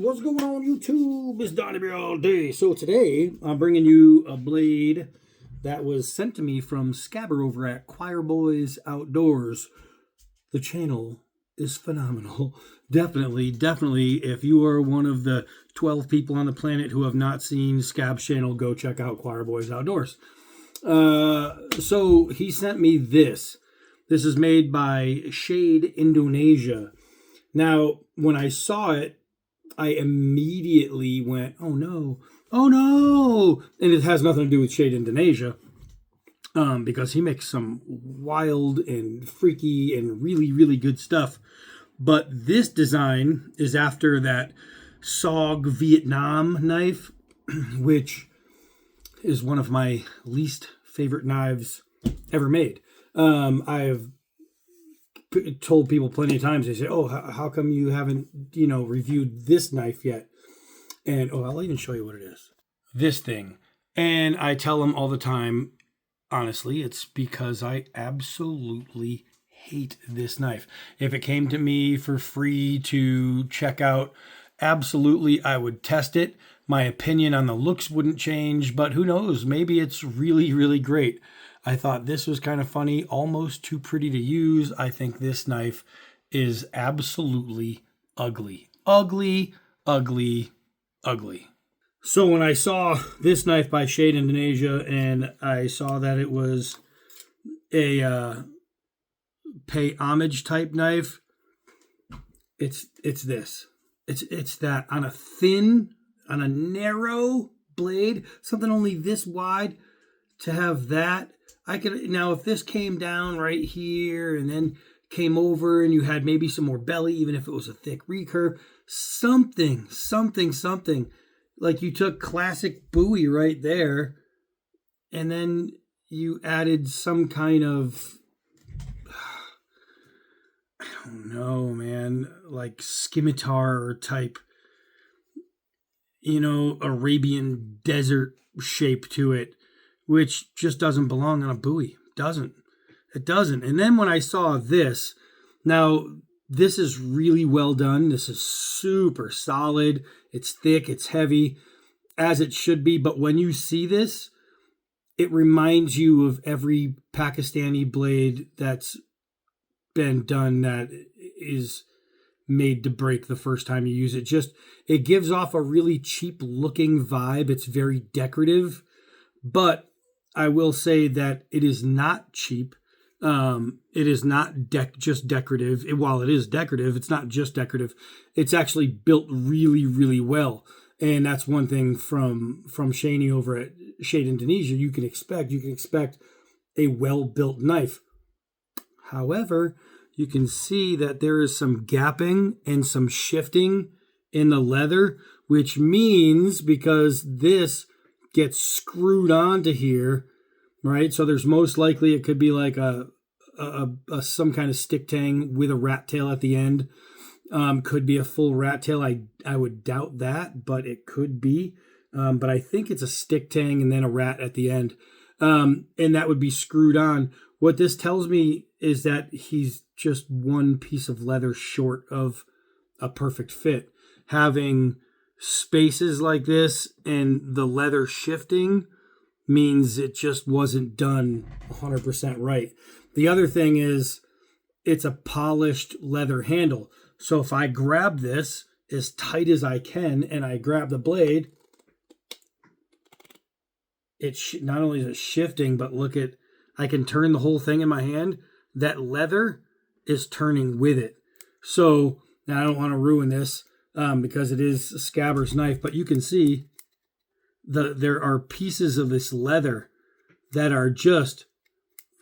What's going on YouTube? It's Donnie Bear all day. So today I'm bringing you a blade that was sent to me from Scabber over at Choir Boys Outdoors. The channel is phenomenal. Definitely, if you are one of the 12 people on the planet who have not seen Scab's channel, go check out Choir Boys Outdoors. So he sent me this. This is made by Sheath, Indonesia. Now, when I saw it, I immediately went, oh no. And it has nothing to do with Sheath Indonesia, because he makes some wild and freaky and really, really good stuff. But this design is after that SOG Vietnam knife, which is one of my least favorite knives ever made. I've told people plenty of times, they say, oh, how come you haven't, reviewed this knife yet? And, I'll even show you what it is. This thing. And I tell them all the time, honestly, it's because I absolutely hate this knife. If it came to me for free to check out, absolutely, I would test it. My opinion on the looks wouldn't change, but who knows? Maybe it's really, really great. I thought this was kind of funny, almost too pretty to use. I think this knife is absolutely ugly. Ugly. So when I saw this knife by Sheath Indonesia and I saw that it was a pay homage type knife, it's this. It's that on a narrow blade, something only this wide, to have that. I could now, if this came down right here and then came over and you had maybe some more belly, even if it was a thick recurve, something like you took classic Bowie right there and then you added some kind of, I don't know, man, like scimitar type, Arabian desert shape to it, which just doesn't belong on a Bowie. It doesn't. And then when I saw this, now this is really well done. This is super solid. It's thick. It's heavy, as it should be. But when you see this, it reminds you of every Pakistani blade that's been done that is made to break the first time you use it. It gives off a really cheap looking vibe. It's very decorative, but I will say that it is not cheap. It is not just decorative. While it is decorative, it's not just decorative. It's actually built really, really well. And that's one thing from Shani over at Sheath Indonesia you can expect. You can expect a well-built knife. However, you can see that there is some gapping and some shifting in the leather, which means because this gets screwed onto here, right? So there's most likely it could be like a some kind of stick tang with a rat tail at the end. Could be a full rat tail. I would doubt that, but it could be. But I think it's a stick tang and then a rat at the end. And that would be screwed on. What this tells me is that he's just one piece of leather short of a perfect fit. Having spaces like this and the leather shifting means it just wasn't done 100% right. The other thing is it's a polished leather handle. So if I grab this as tight as I can and I grab the blade, not only is it shifting, but look at, I can turn the whole thing in my hand. That leather is turning with it. So now I don't want to ruin this because it is a Scabber's knife, but you can see there are pieces of this leather that are just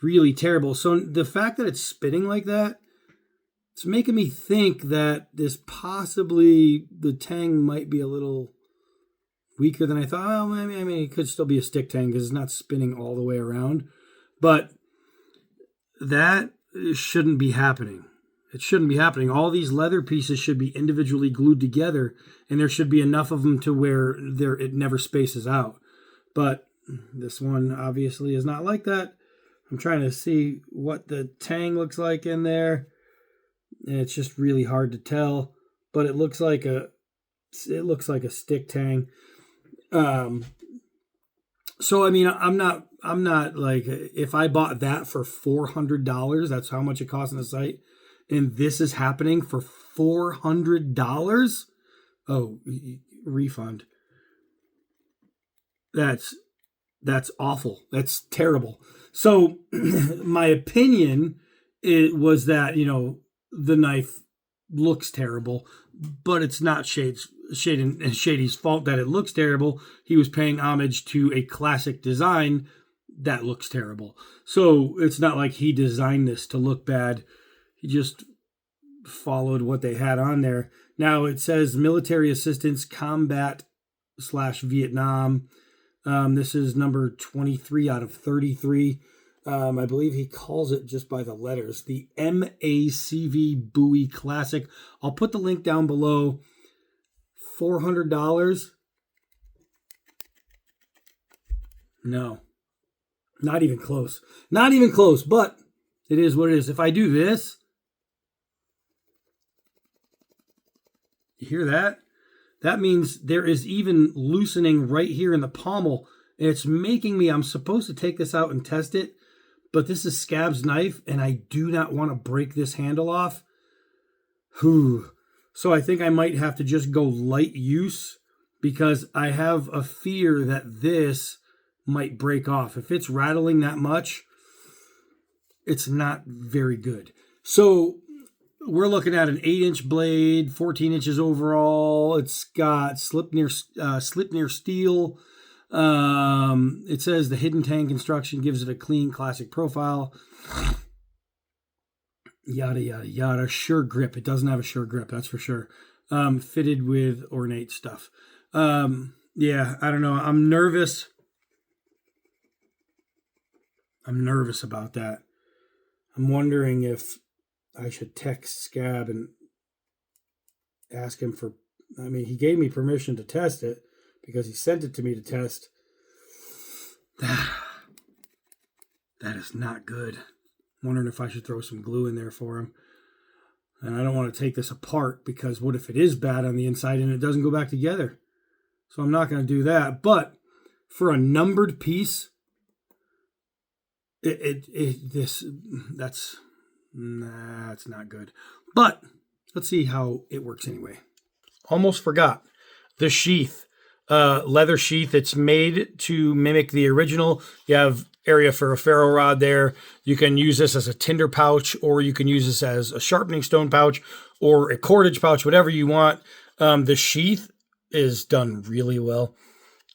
really terrible. So the fact that it's spinning like that, it's making me think that the tang might be a little weaker than I thought. Well, I mean, it could still be a stick tang because it's not spinning all the way around. But that shouldn't be happening. It shouldn't be happening. All these leather pieces should be individually glued together, and there should be enough of them to where it never spaces out. But this one obviously is not like that. I'm trying to see what the tang looks like in there, and it's just really hard to tell. But it looks like a It looks like a stick tang. So I mean, I'm not like, if I bought that for $400, that's how much it costs on the site, and this is happening for $400. Oh, refund. That's awful. That's terrible. So my opinion was that, the knife looks terrible, but it's not Shady's fault that it looks terrible. He was paying homage to a classic design that looks terrible. So it's not like he designed this to look bad. He just followed what they had on there. Now it says military assistance combat / Vietnam. This is number 23 out of 33. I believe he calls it just by the letters, the MACV Bowie Classic. I'll put the link down below. $400? No, not even close. Not even close, but it is what it is. If I do this, you hear that? That means there is even loosening right here in the pommel. And it's making me, I'm supposed to take this out and test it, but this is Scab's knife, and I do not want to break this handle off. Whew. So I think I might have to just go light use, because I have a fear that this might break off. If it's rattling that much, it's not very good. So we're looking at an 8-inch blade, 14 inches overall. It's got slip near steel. It says the hidden tang construction gives it a clean classic profile. Yada, yada, yada. Sure grip. It doesn't have a sure grip, that's for sure. Fitted with ornate stuff. Yeah, I don't know. I'm nervous. I'm nervous about that. I'm wondering if I should text Scab and ask him for, I mean, he gave me permission to test it because he sent it to me to test. That is not good. I'm wondering if I should throw some glue in there for him. And I don't want to take this apart, because what if it is bad on the inside and it doesn't go back together? So I'm not going to do that. But for a numbered piece, that's not good. But let's see how it works anyway. Almost forgot. The sheath, leather sheath. It's made to mimic the original. You have area for a ferro rod there. You can use this as a tinder pouch, or you can use this as a sharpening stone pouch, or a cordage pouch, whatever you want. The sheath is done really well.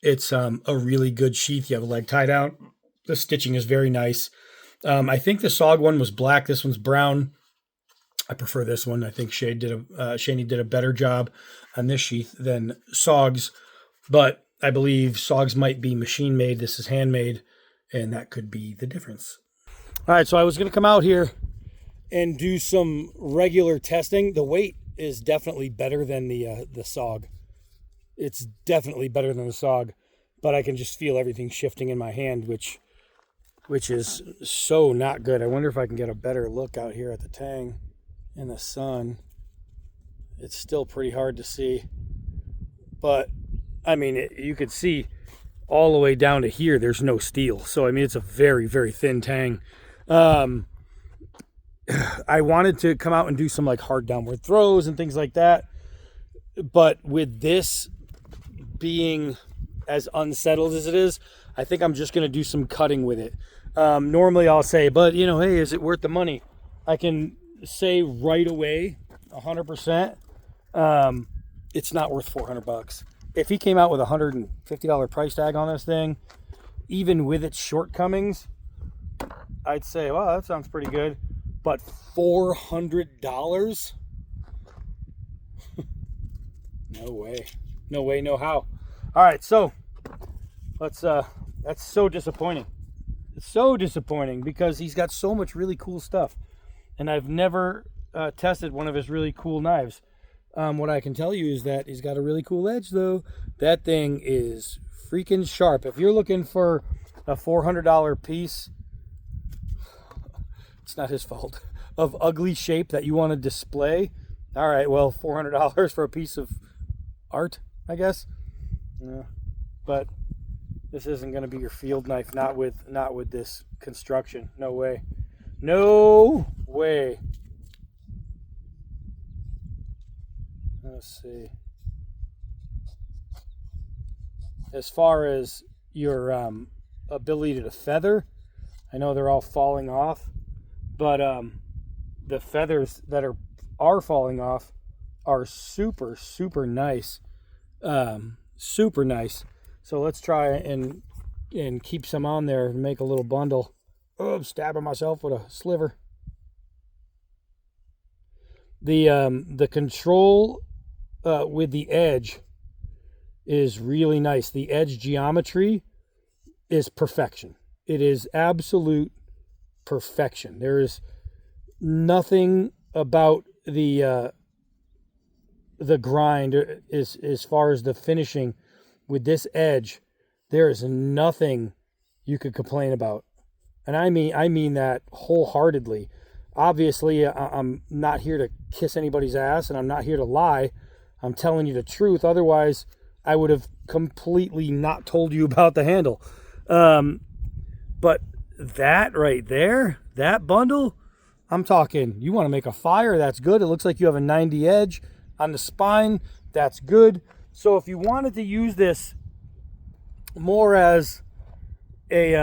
It's a really good sheath. You have a leg tie down. The stitching is very nice. I think the SOG one was black. This one's brown. I prefer this one. I think Shaney did a better job on this sheath than SOG's, but I believe SOG's might be machine made. This is handmade, and that could be the difference. All right, so I was going to come out here and do some regular testing. The weight is definitely better than the SOG. It's definitely better than the SOG, but I can just feel everything shifting in my hand, which is so not good. I wonder if I can get a better look out here at the tang in the sun. It's still pretty hard to see, but I mean, you could see all the way down to here, there's no steel. So, I mean, it's a very, very thin tang. I wanted to come out and do some like hard downward throws and things like that, but with this being as unsettled as it is, I think I'm just going to do some cutting with it. Normally I'll say, but hey, is it worth the money? I can say right away, 100%, it's not worth $400. If he came out with a $150 price tag on this thing, even with its shortcomings, I'd say, wow, that sounds pretty good. But $400? No way. No way, no how. All right, so that's so disappointing. It's so disappointing because he's got so much really cool stuff, and I've never tested one of his really cool knives. What I can tell you is that he's got a really cool edge, though. That thing is freaking sharp. If you're looking for a $400 piece, it's not his fault, of ugly shape that you want to display, all right, well, $400 for a piece of art, I guess. Yeah. But this isn't going to be your field knife, not with this construction. No way. No way. Let's see. As far as your ability to feather, I know they're all falling off, but the feathers that are falling off are super, super nice. Super nice. So let's try and keep some on there and make a little bundle. Oh, I'm stabbing myself with a sliver. The control with the edge is really nice. The edge geometry is perfection. It is absolute perfection. There is nothing about the grind as far as the finishing with this edge. There is nothing you could complain about, and I mean that wholeheartedly. Obviously, I'm not here to kiss anybody's ass, and I'm not here to lie. I'm telling you the truth. Otherwise, I would have completely not told you about the handle. But that right there, that bundle, I'm talking, you want to make a fire, that's good. It looks like you have a 90 edge on the spine. That's good. So if you wanted to use this more as like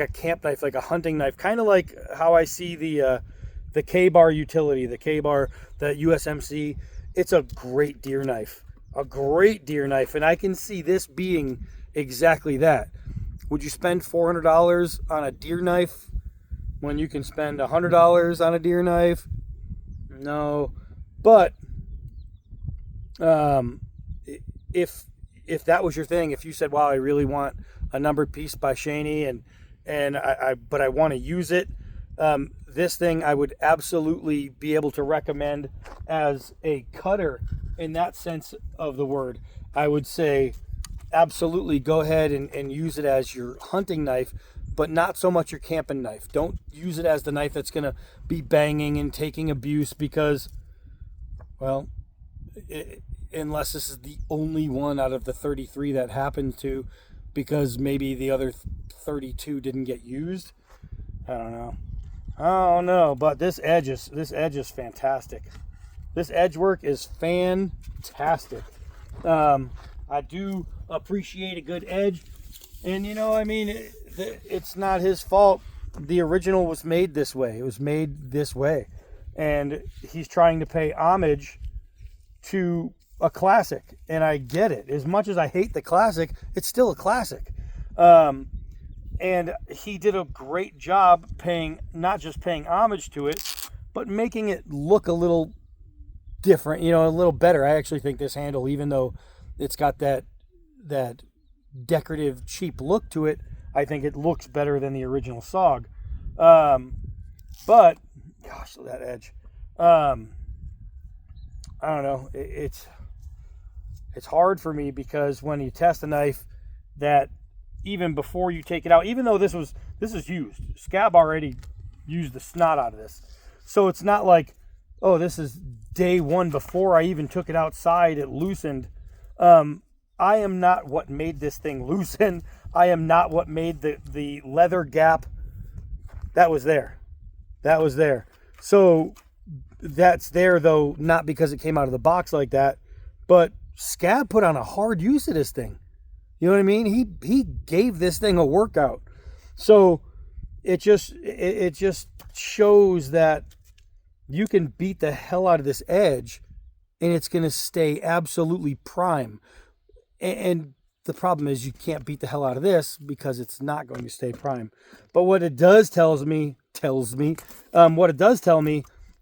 a camp knife, like a hunting knife, kind of like how I see the K-bar utility, the K-bar, the USMC, it's a great deer knife. A great deer knife, and I can see this being exactly that. Would you spend $400 on a deer knife when you can spend $100 on a deer knife? No, but if that was your thing, if you said, "Wow, I really want a numbered piece by Shaney, but I want to use it," this thing I would absolutely be able to recommend as a cutter. In that sense of the word, I would say absolutely go ahead and use it as your hunting knife, but not so much your camping knife. Don't use it as the knife that's going to be banging and taking abuse because, well, unless this is the only one out of the 33 that happened to, because maybe the other 32 didn't get used. I don't know, but this edge is fantastic. This edge work is fantastic. I do appreciate a good edge. And, it's not his fault. The original was made this way. It was made this way. And he's trying to pay homage to a classic. And I get it. As much as I hate the classic, it's still a classic. And he did a great job not just paying homage to it, but making it look a little different, a little better. I actually think this handle, even though it's got that decorative cheap look to it, I think it looks better than the original SOG. But gosh, that edge, I don't know, it's hard for me because when you test a knife, that even before you take it out, even though this is used, Scab already used the snot out of this, so it's not like, oh, this is day one before I even took it outside, it loosened. I am not what made this thing loosen. I am not what made the leather gap. That was there. So that's there, though, not because it came out of the box like that, but Scab put on a hard use of this thing. You know what I mean? He gave this thing a workout. So it just shows that you can beat the hell out of this edge and it's going to stay absolutely prime. And the problem is you can't beat the hell out of this because it's not going to stay prime. But what it does tell me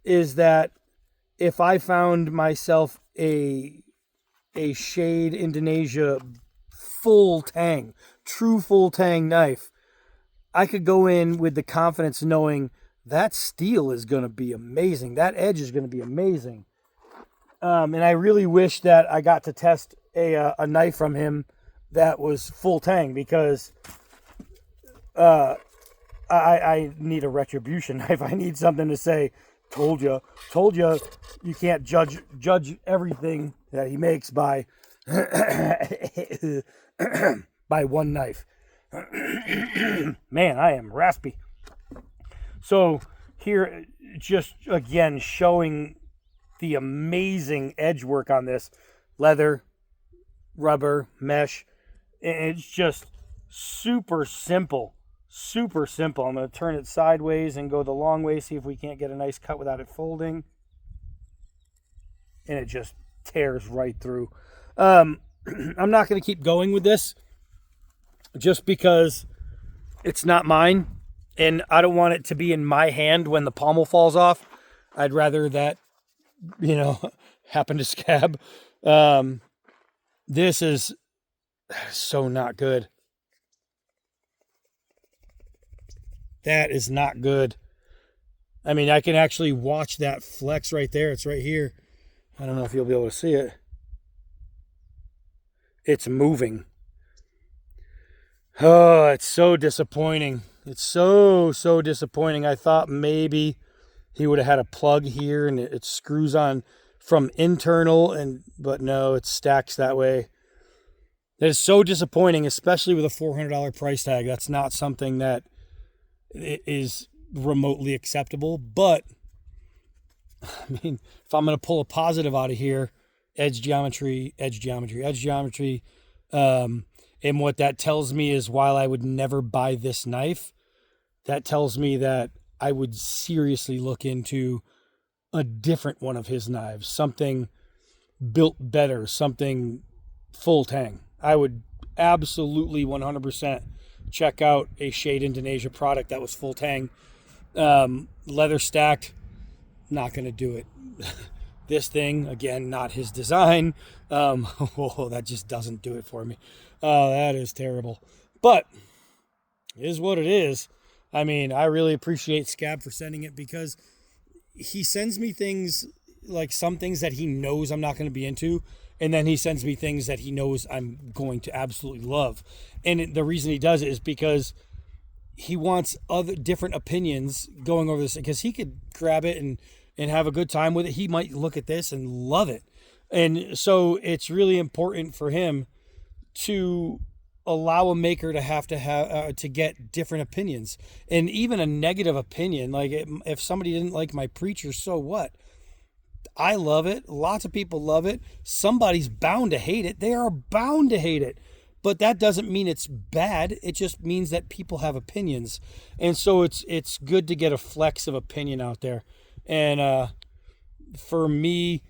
is that if I found myself a Shade Indonesia true full tang knife, I could go in with the confidence knowing that steel is going to be amazing. That edge is going to be amazing. And I really wish that I got to test a knife from him that was full tang, because I need a retribution knife. I need something to say, Told you, you can't judge everything that he makes by by one knife. Man, I am raspy. So here, just again showing the amazing edge work on this leather, rubber, mesh. It's just super simple. Super simple. I'm going to turn it sideways and go the long way, see if we can't get a nice cut without it folding. And it just tears right through. I'm not going to keep going with this just because it's not mine. And I don't want it to be in my hand when the pommel falls off. I'd rather that, happen to scab. This is so not good. That is not good. I mean, I can actually watch that flex right there. It's right here. I don't know if you'll be able to see it. It's moving. Oh, it's so disappointing. It's so disappointing. I thought maybe he would have had a plug here and it screws on from internal, but no, it stacks that way. That is so disappointing, especially with a $400 price tag. That's not something that is remotely acceptable. But I mean, if I'm going to pull a positive out of here, edge geometry. And what that tells me is, while I would never buy this knife, that tells me that I would seriously look into a different one of his knives, something built better, something full tang. I would absolutely 100% check out a Sheath Indonesia product that was full tang. Leather stacked, not going to do it. This thing, again, not his design. That just doesn't do it for me. Oh, that is terrible. But it is what it is. I mean, I really appreciate Scab for sending it, because he sends me things, like some things that he knows I'm not going to be into, and then he sends me things that he knows I'm going to absolutely love. And the reason he does it is because he wants other different opinions going over this, because he could grab it and have a good time with it. He might look at this and love it. And so it's really important for him to allow a maker to have to get different opinions, and even a negative opinion. Like, if somebody didn't like my preacher, so what? I love it. Lots of people love it. Somebody's bound to hate it. They are bound to hate it. But that doesn't mean it's bad. It just means that people have opinions. And so it's good to get a flex of opinion out there. And for me,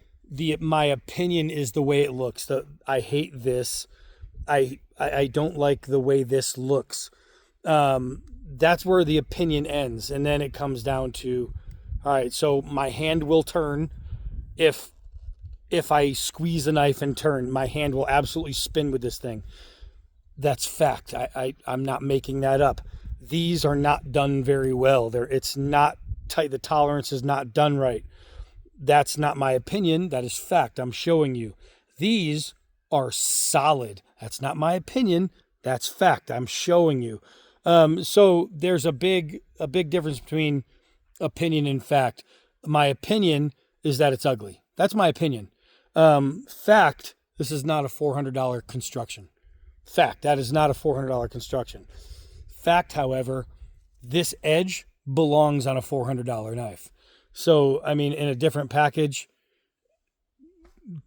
my opinion is the way it looks. I hate this. I don't like the way this looks. That's where the opinion ends. And then it comes down to, all right, so my hand will turn. If I squeeze a knife and turn, my hand will absolutely spin with this thing. That's fact. I'm not making that up. These are not done very well. It's not tight. The tolerance is not done right. That's not my opinion. That is fact. I'm showing you. These are solid. That's not my opinion. That's fact. I'm showing you. So there's a big difference between opinion and fact. My opinion is that it's ugly. That's my opinion. Fact, this is not a $400 construction. Fact, that is not a $400 construction. Fact, however, this edge belongs on a $400 knife. So, I mean, in a different package,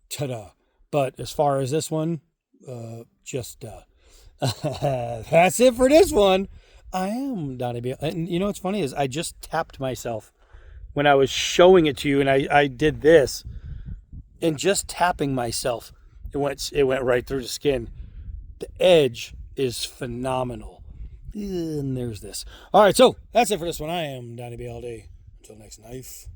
ta-da. But as far as this one, that's it for this one. I am Donnie B. And you know what's funny is I just tapped myself when I was showing it to you, and I did this, and just tapping myself, it went right through the skin. The edge is phenomenal. And there's this. All right, so that's it for this one. I am Donnie B all day. Until next knife.